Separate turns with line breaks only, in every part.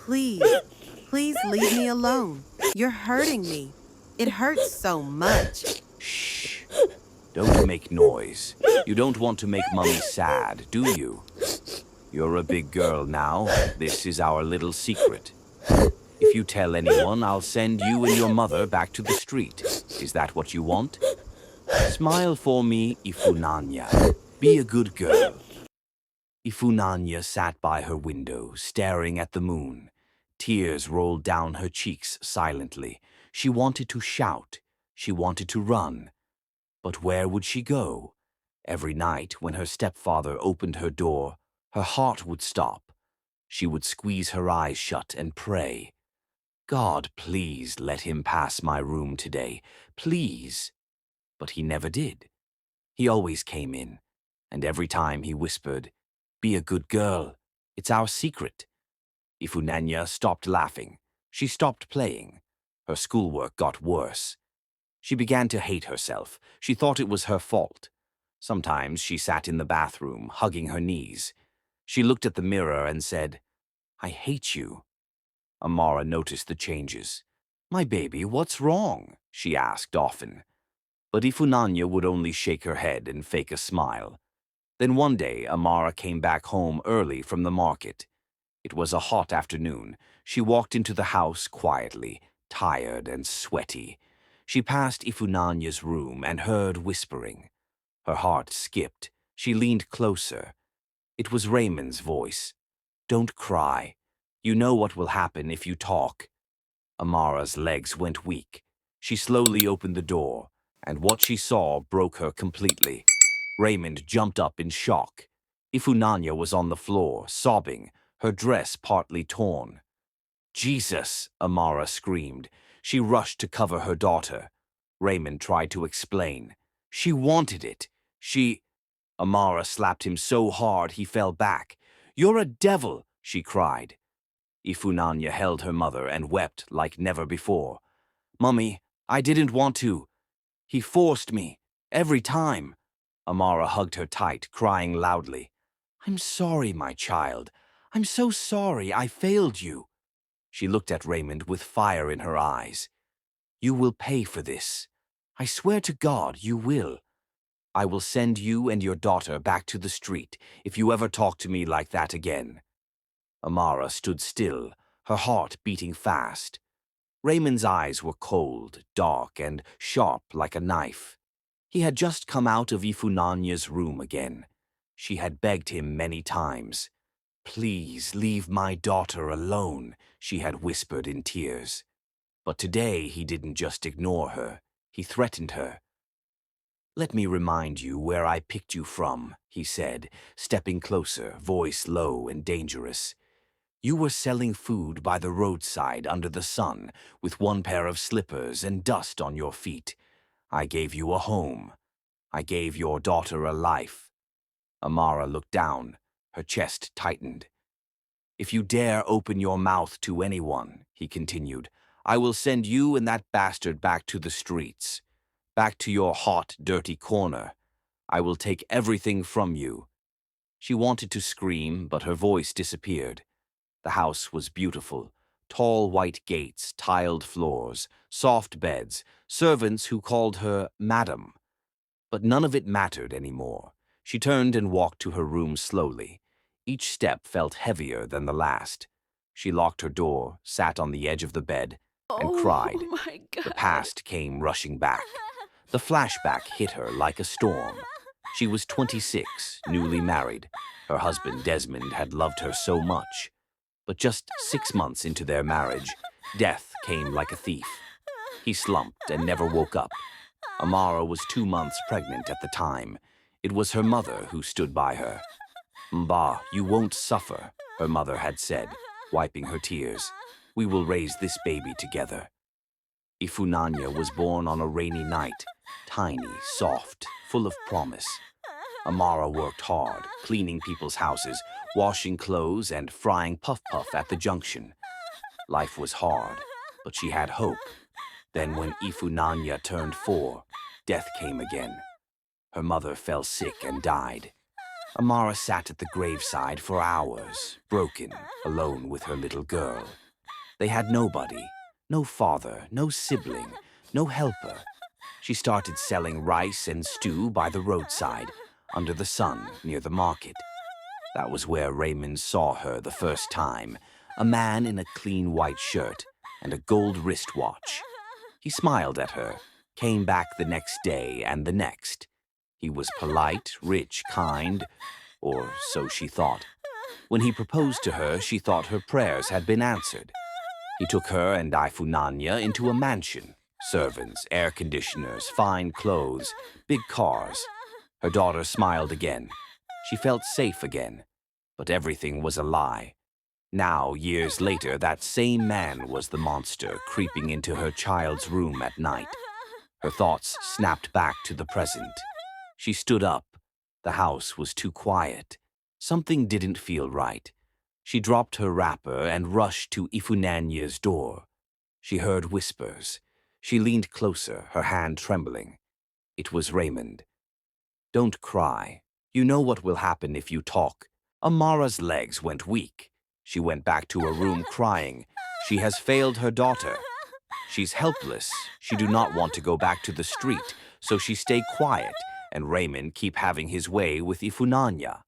Please, please leave me alone. You're hurting me. It hurts so much.
Shh. Don't make noise. You don't want to make Mummy sad, do you? You're a big girl now. This is our little secret. If you tell anyone, I'll send you and your mother back to the street. Is that what you want? Smile for me, Ifunanya. Be a good girl. Ifunanya sat by her window, staring at the moon. Tears rolled down her cheeks silently. She wanted to shout. She wanted to run. But where would she go? Every night, when her stepfather opened her door, her heart would stop. She would squeeze her eyes shut and pray. God, please let him pass my room today. Please. But he never did. He always came in, and every time he whispered, "Be a good girl. It's our secret." Ifunanya stopped laughing. She stopped playing. Her schoolwork got worse. She began to hate herself. She thought it was her fault. Sometimes she sat in the bathroom, hugging her knees. She looked at the mirror and said, "I hate you." Amara noticed the changes. "My baby, what's wrong?" she asked often. But Ifunanya would only shake her head and fake a smile. Then one day, Amara came back home early from the market. It was a hot afternoon. She walked into the house quietly, tired and sweaty. She passed Ifunanya's room and heard whispering. Her heart skipped. She leaned closer. It was Raymond's voice. "Don't cry. You know what will happen if you talk." Amara's legs went weak. She slowly opened the door, and what she saw broke her completely. Raymond jumped up in shock. Ifunanya was on the floor, sobbing, her dress partly torn. "Jesus!" Amara screamed. She rushed to cover her daughter. Raymond tried to explain. "She wanted it. Amara slapped him so hard he fell back. "You're a devil!" she cried. Ifunanya held her mother and wept like never before. "Mummy, I didn't want to. He forced me. Every time." Amara hugged her tight, crying loudly. "I'm sorry, my child. I'm so sorry I failed you." She looked at Raymond with fire in her eyes. "You will pay for this. I swear to God you will. I will send you and your daughter back to the street if you ever talk to me like that again." Amara stood still, her heart beating fast. Raymond's eyes were cold, dark, and sharp like a knife. He had just come out of Ifunanya's room again. She had begged him many times. "Please leave my daughter alone," she had whispered in tears. But today he didn't just ignore her. He threatened her. "Let me remind you where I picked you from," he said, stepping closer, voice low and dangerous. "You were selling food by the roadside under the sun, with one pair of slippers and dust on your feet. I gave you a home. I gave your daughter a life." Amara looked down. Her chest tightened. "If you dare open your mouth to anyone," he continued, "I will send you and that bastard back to the streets. Back to your hot, dirty corner. I will take everything from you." She wanted to scream, but her voice disappeared. The house was beautiful. Tall white gates, tiled floors, soft beds, servants who called her Madam. But none of it mattered anymore. She turned and walked to her room slowly. Each step felt heavier than the last. She locked her door, sat on the edge of the bed, and cried.
Oh my God.
The past came rushing back. The flashback hit her like a storm. She was 26, newly married. Her husband, Desmond, had loved her so much. But just 6 months into their marriage, death came like a thief. He slumped and never woke up. Amara was 2 months pregnant at the time. It was her mother who stood by her. "Mba, you won't suffer," her mother had said, wiping her tears. "We will raise this baby together." Ifunanya was born on a rainy night, tiny, soft, full of promise. Amara worked hard, cleaning people's houses, washing clothes, and frying puff-puff at the junction. Life was hard, but she had hope. Then when Ifunanya turned 4, death came again. Her mother fell sick and died. Amara sat at the graveside for hours, broken, alone with her little girl. They had nobody, no father, no sibling, no helper. She started selling rice and stew by the roadside, under the sun, near the market. That was where Raymond saw her the first time, a man in a clean white shirt and a gold wristwatch. He smiled at her, came back the next day and the next. He was polite, rich, kind, or so she thought. When he proposed to her, she thought her prayers had been answered. He took her and Ifunanya into a mansion. Servants, air conditioners, fine clothes, big cars. Her daughter smiled again. She felt safe again. But everything was a lie. Now, years later, that same man was the monster creeping into her child's room at night. Her thoughts snapped back to the present. She stood up. The house was too quiet. Something didn't feel right. She dropped her wrapper and rushed to Ifunanya's door. She heard whispers. She leaned closer, her hand trembling. It was Raymond. "Don't cry. You know what will happen if you talk." Amara's legs went weak. She went back to her room crying. She has failed her daughter. She's helpless. She do not want to go back to the street, so she stay quiet, and Raymond keep having his way with Ifunanya.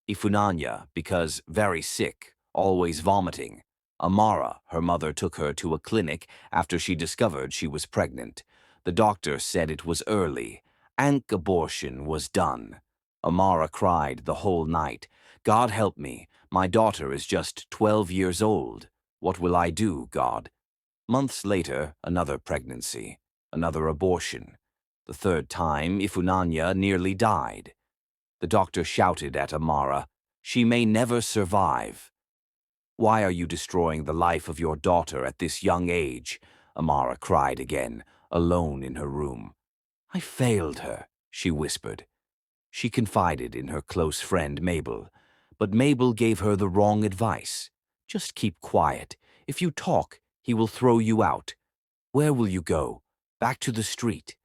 Ifunanya, because very sick, always vomiting. Amara, her mother, took her to a clinic after she discovered she was pregnant. The doctor said it was early. Abortion was done. Amara cried the whole night. "God help me, my daughter is just 12 years old. What will I do, God?" Months later, another pregnancy, another abortion. The third time, Ifunanya nearly died. The doctor shouted at Amara, "She may never survive." "Why are you destroying the life of your daughter at this young age?" Amara cried again, alone in her room. "I failed her," she whispered. She confided in her close friend Mabel, but Mabel gave her the wrong advice. "Just keep quiet. If you talk, he will throw you out." "Where will you go?" "Back to the street."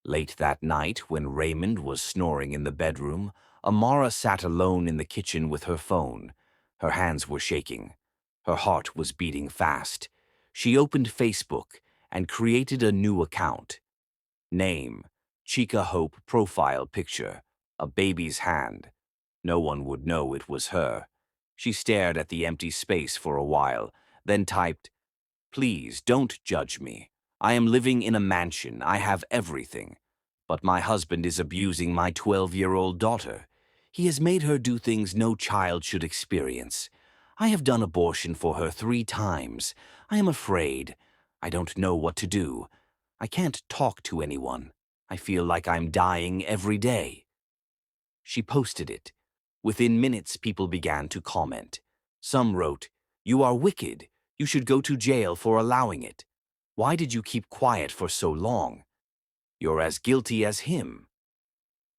Late that night, when Raymond was snoring in the bedroom, Amara sat alone in the kitchen with her phone. Her hands were shaking. Her heart was beating fast. She opened Facebook and created a new account. Name, Chica Hope profile picture, a baby's hand. No one would know it was her. She stared at the empty space for a while, then typed, "Please don't judge me. I am living in a mansion. I have everything. But my husband is abusing my 12-year-old daughter. He has made her do things no child should experience. I have done abortion for her 3 times. I am afraid. I don't know what to do. I can't talk to anyone. I feel like I'm dying every day." She posted it. Within minutes, people began to comment. Some wrote, "You are wicked. You should go to jail for allowing it. Why did you keep quiet for so long? You're as guilty as him."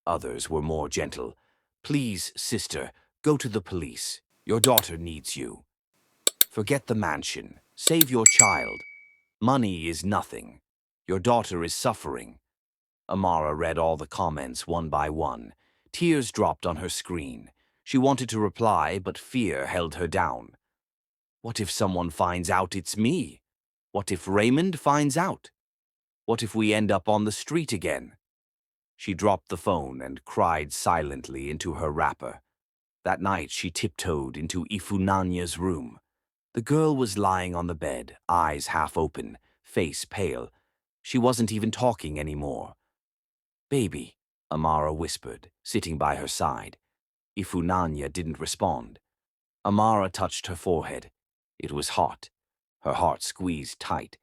Others were more gentle. "Please, sister, go to the police. Your daughter needs you. Forget the mansion. Save your child. Money is nothing. Your daughter is suffering." Amara read all the comments one by one. Tears dropped on her screen. She wanted to reply, but fear held her down. What if someone finds out it's me? What if Raymond finds out? What if we end up on the street again? She dropped the phone and cried silently into her wrapper. That night she tiptoed into Ifunanya's room. The girl was lying on the bed, eyes half open, face pale. She wasn't even talking anymore. "Baby," Amara whispered, sitting by her side. Ifunanya didn't respond. Amara touched her forehead. It was hot. Her heart squeezed tight.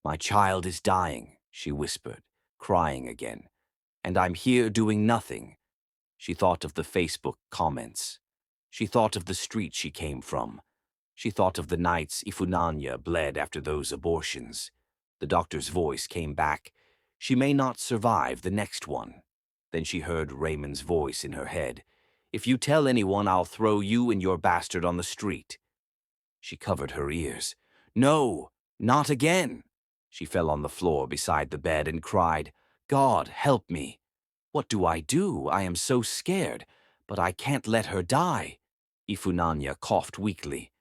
"My child is dying," she whispered, crying again. "And I'm here doing nothing." She thought of the Facebook comments. She thought of the street she came from. She thought of the nights Ifunanya bled after those abortions. The doctor's voice came back. "She may not survive the next one." Then she heard Raymond's voice in her head. "If you tell anyone, I'll throw you and your bastard on the street." She covered her ears. "No, not again." She fell on the floor beside the bed and cried, "God, help me." What do? I am so scared, but I can't let her die. Ifunanya coughed weakly.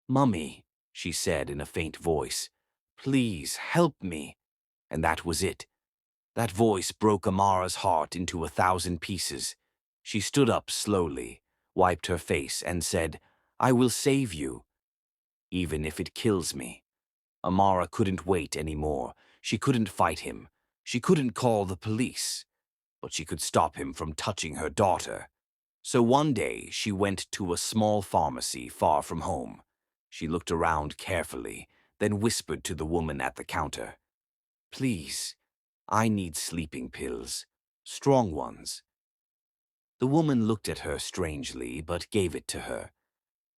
Mummy, she said in a faint voice, please help me. And that was it. That voice broke Amara's heart into 1,000 pieces. She stood up slowly, wiped her face, and said, I will save you, even if it kills me. Amara couldn't wait anymore. She couldn't fight him. She couldn't call the police. But she could stop him from touching her daughter. So one day she went to a small pharmacy far from home. She looked around carefully, then whispered to the woman at the counter, Please, I need sleeping pills. Strong ones. The woman looked at her strangely, but gave it to her.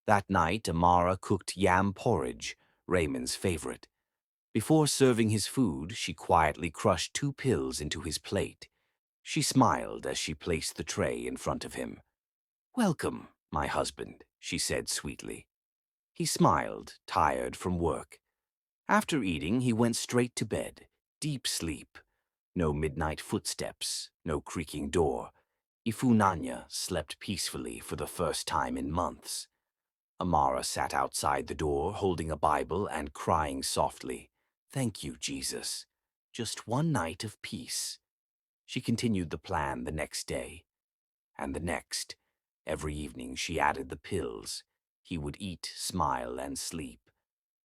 That night, Amara cooked yam porridge, Raymond's favorite. Before serving his food, she quietly crushed 2 pills into his plate. She smiled as she placed the tray in front of him. Welcome, my husband, she said sweetly. He smiled, tired from work. After eating, he went straight to bed. Deep sleep. No midnight footsteps, no creaking door. Ifunanya slept peacefully for the first time in months. Amara sat outside the door, holding a Bible and crying softly. Thank you, Jesus. Just one night of peace. She continued the plan the next day, and the next. Every evening she added the pills. He would eat, smile, and sleep.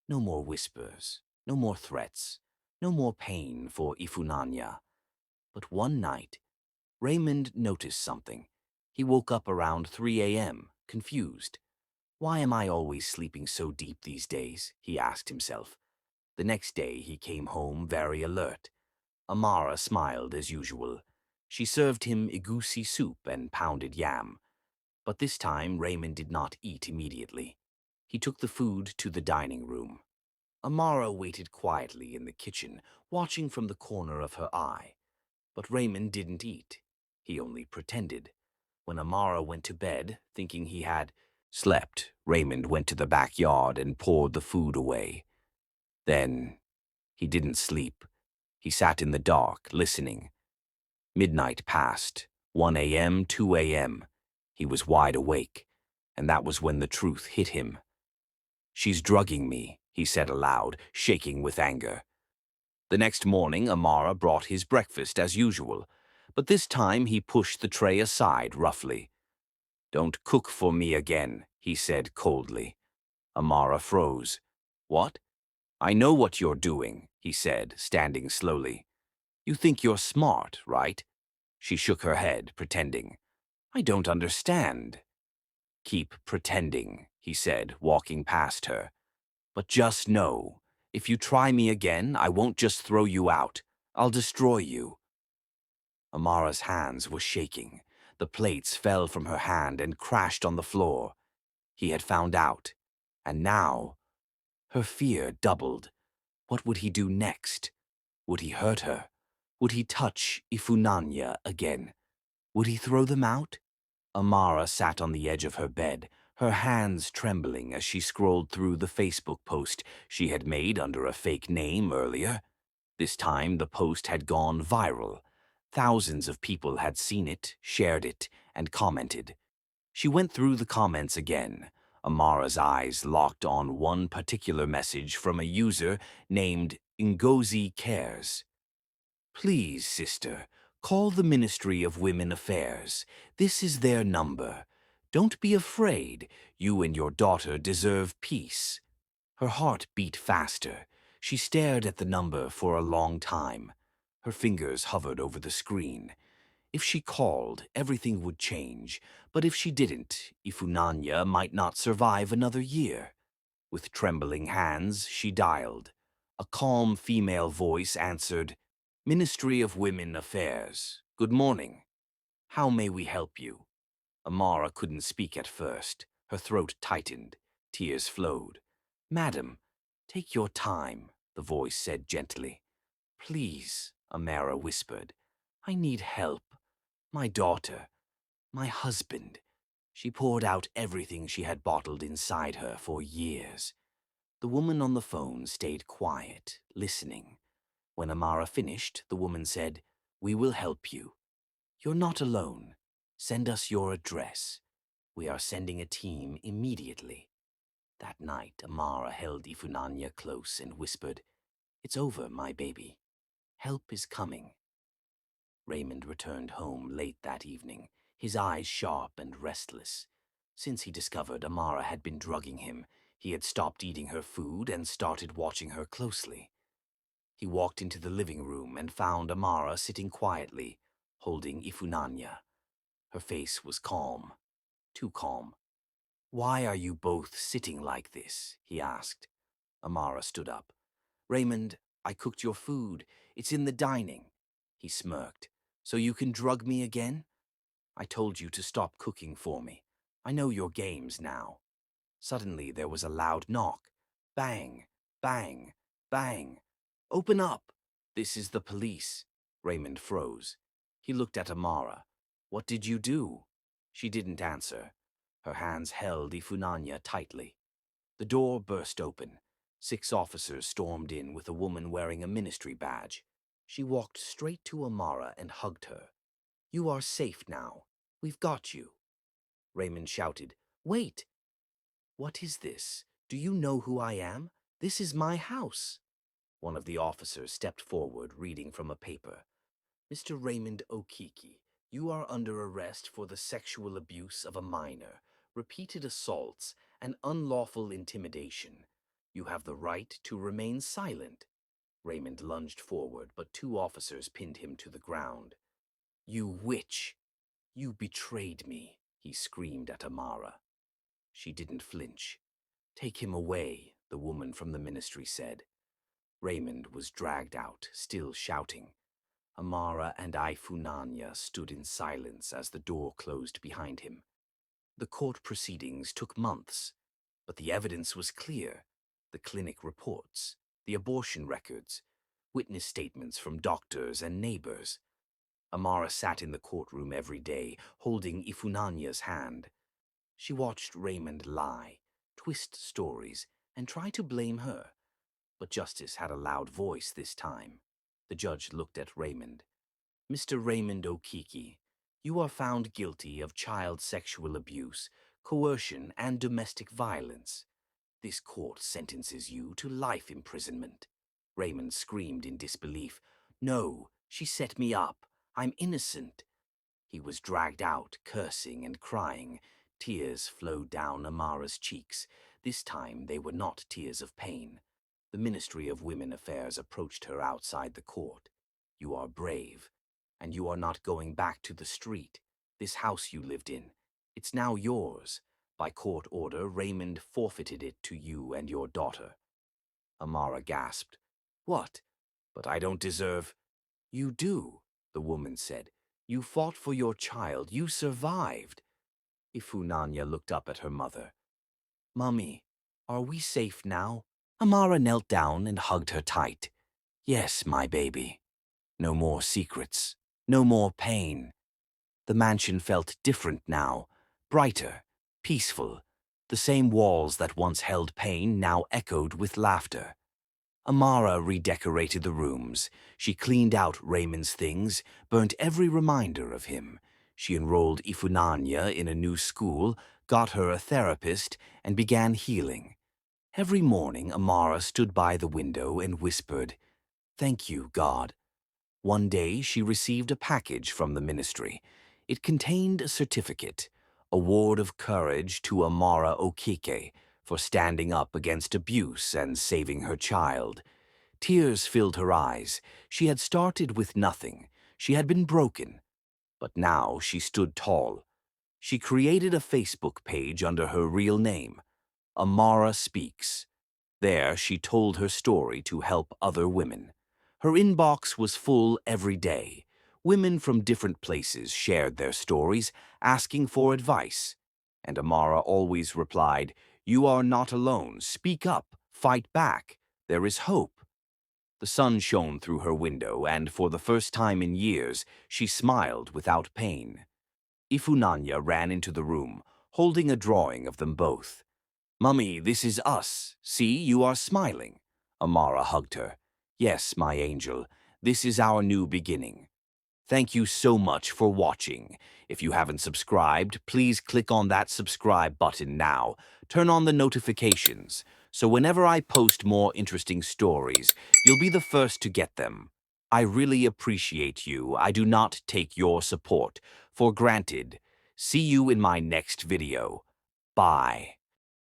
No more whispers, no more threats, no more pain for Ifunanya. But one night, Raymond noticed something. He woke up around 3 a.m., confused. Why am I always sleeping so deep these days? He asked himself. The next day he came home very alert. Amara smiled as usual. She served him egusi soup and pounded yam. But this time Raymond did not eat immediately. He took the food to the dining room. Amara waited quietly in the kitchen, watching from the corner of her eye. But Raymond didn't eat. He only pretended. When Amara went to bed, thinking he had slept, Raymond went to the backyard and poured the food away. Then he didn't sleep. He sat in the dark, listening. Midnight passed, 1 a.m., 2 a.m. He was wide awake, and that was when the truth hit him. She's drugging me, he said aloud, shaking with anger. The next morning, Amara brought his breakfast as usual, but this time he pushed the tray aside roughly. Don't cook for me again, he said coldly. Amara froze. What? I know what you're doing, he said, standing slowly. You think you're smart, right? She shook her head, pretending. I don't understand. Keep pretending, he said, walking past her. But just know, if you try me again, I won't just throw you out. I'll destroy you. Amara's hands were shaking. The plates fell from her hand and crashed on the floor. He had found out. And now, her fear doubled. What would he do next? Would he hurt her? Would he touch Ifunanya again? Would he throw them out? Amara sat on the edge of her bed, her hands trembling as she scrolled through the Facebook post she had made under a fake name earlier. This time the post had gone viral. Thousands of people had seen it, shared it, and commented. She went through the comments again. Amara's eyes locked on one particular message from a user named Ngozi Cares. Please, sister, call the Ministry of Women Affairs. This is their number. Don't be afraid. You and your daughter deserve peace. Her heart beat faster. She stared at the number for a long time. Her fingers hovered over the screen. If she called, everything would change. But if she didn't, Ifunanya might not survive another year. With trembling hands, she dialed. A calm female voice answered, Ministry of Women Affairs. Good morning. How may we help you? Amara couldn't speak at first. Her throat tightened. Tears flowed. Madam, take your time, the voice said gently. Please, Amara whispered. I need help. My daughter. My husband. She poured out everything she had bottled inside her for years. The woman on the phone stayed quiet, listening. When Amara finished, the woman said, We will help you. You're not alone. Send us your address. We are sending a team immediately. That night, Amara held Ifunanya close and whispered, "It's over, my baby. Help is coming." Raymond returned home late that evening, his eyes sharp and restless. Since he discovered Amara had been drugging him, he had stopped eating her food and started watching her closely. He walked into the living room and found Amara sitting quietly, holding Ifunanya. Her face was calm, too calm. "Why are you both sitting like this?" he asked. Amara stood up. "Raymond, I cooked your food. It's in the dining." He smirked. "So you can drug me again? I told you to stop cooking for me. I know your games now." Suddenly there was a loud knock. Bang, bang, bang. "Open up! This is the police." Raymond froze. He looked at Amara. "What did you do?" She didn't answer. Her hands held Ifunanya tightly. The door burst open. 6 officers stormed in with a woman wearing a ministry badge. She walked straight to Amara and hugged her. "You are safe now. We've got you." Raymond shouted, "Wait! What is this? Do you know who I am? This is my house." One of the officers stepped forward, reading from a paper. "Mr. Raymond Okiki, you are under arrest for the sexual abuse of a minor, repeated assaults, and unlawful intimidation. You have the right to remain silent." Raymond lunged forward, but 2 officers pinned him to the ground. "You witch! You betrayed me," he screamed at Amara. She didn't flinch. "Take him away," the woman from the ministry said. Raymond was dragged out, still shouting. Amara and Ifunanya stood in silence as the door closed behind him. The court proceedings took months, but the evidence was clear. The clinic reports, the abortion records, witness statements from doctors and neighbors. Amara sat in the courtroom every day, holding Ifunanya's hand. She watched Raymond lie, twist stories, and try to blame her. But justice had a loud voice this time. The judge looked at Raymond. "Mr. Raymond Okiki, you are found guilty of child sexual abuse, coercion, and domestic violence. This court sentences you to life imprisonment." Raymond screamed in disbelief. "No, she set me up. I'm innocent." He was dragged out, cursing and crying. Tears flowed down Amara's cheeks. This time they were not tears of pain. The Ministry of Women Affairs approached her outside the court. "You are brave, and you are not going back to the street. This house you lived in, it's now yours. By court order, Raymond forfeited it to you and your daughter." Amara gasped. "What? But I don't deserve—" "You do," the woman said. "You fought for your child. You survived." Ifunanya looked up at her mother. "Mummy, are we safe now?" Amara knelt down and hugged her tight. "Yes, my baby. No more secrets. No more pain." The mansion felt different now, brighter, peaceful. The same walls that once held pain now echoed with laughter. Amara redecorated the rooms. She cleaned out Raymond's things, burnt every reminder of him. She enrolled Ifunanya in a new school, got her a therapist, and began healing. Every morning, Amara stood by the window and whispered, "Thank you, God." One day, she received a package from the ministry. It contained a certificate, Award of Courage to Amara Okike for standing up against abuse and saving her child. Tears filled her eyes. She had started with nothing. She had been broken. But now she stood tall. She created a Facebook page under her real name, Amara Speaks. There she told her story to help other women. Her inbox was full every day. Women from different places shared their stories, asking for advice. And Amara always replied, "You are not alone. Speak up. Fight back. There is hope." The sun shone through her window, and for the first time in years, she smiled without pain. Ifunanya ran into the room, holding a drawing of them both. "Mummy, this is us. See, you are smiling." Amara hugged her. "Yes, my angel, this is our new beginning." Thank you so much for watching. If you haven't subscribed, please click on that subscribe button now. Turn on the notifications, so whenever I post more interesting stories, you'll be the first to get them. I really appreciate you. I do not take your support for granted. See you in my next video. Bye.